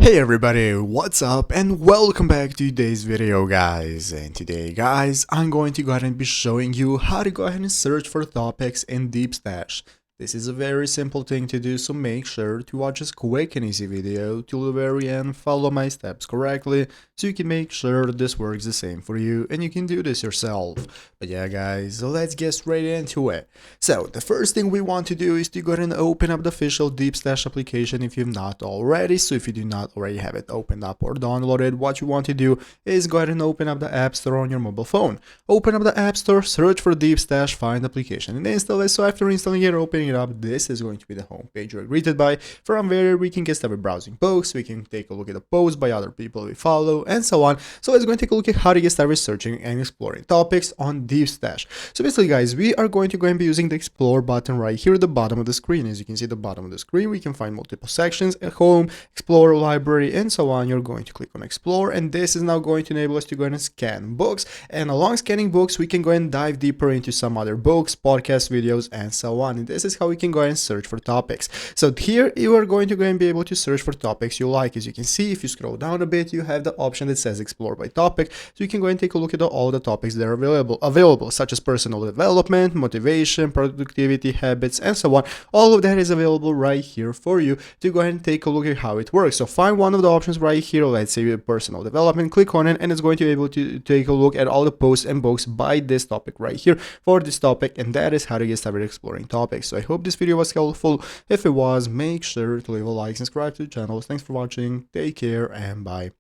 Hey everybody, what's up and welcome back to today's video guys. And today guys, I'm going to go ahead and be showing you how to go ahead and search for topics in Deepstash. This is a very simple thing to do, so make sure to watch this quick and easy video till the very end, follow my steps correctly, so you can make sure that this works the same for you and you can do this yourself. But yeah guys, so let's get straight into it. So the first thing we want to do is to go ahead and open up the official Deepstash application if you've not already. So if you do not already have it opened up or downloaded, what you want to do is go ahead and open up the App Store on your mobile phone. Open up the App Store, search for Deepstash, find the application and install it. So after installing it, opening it up, this is going to be the home page you're greeted by. From where we can get started browsing posts, we can take a look at the posts by other people we follow and so on. So let's go and take a look at how to get started searching and exploring topics on Deepstash. So basically guys, we are going to go and be using the explore button right here at the bottom of the screen. As you can see at the bottom of the screen, we can find multiple sections at home, explore, library and so on. You're going to click on explore and this is now going to enable us to go ahead and scan books, and along scanning books we can go and dive deeper into some other books, podcasts, videos and so on. And this is how we can go ahead and search for topics. So here you are going to go and be able to search for topics you like. As you can see, if you scroll down a bit, you have the option that says explore by topic, so you can go and take a look at all the topics that are available, such as personal development, motivation, productivity, habits and so on. All of that is available right here for you to go ahead and take a look at how it works. So find one of the options right here, let's say personal development, click on it and it's going to be able to take a look at all the posts and books by this topic right here for this topic, and that is how to get started exploring topics. So I hope this video was helpful. If it was, make sure to leave a like, subscribe to the channel. Thanks for watching, take care and bye.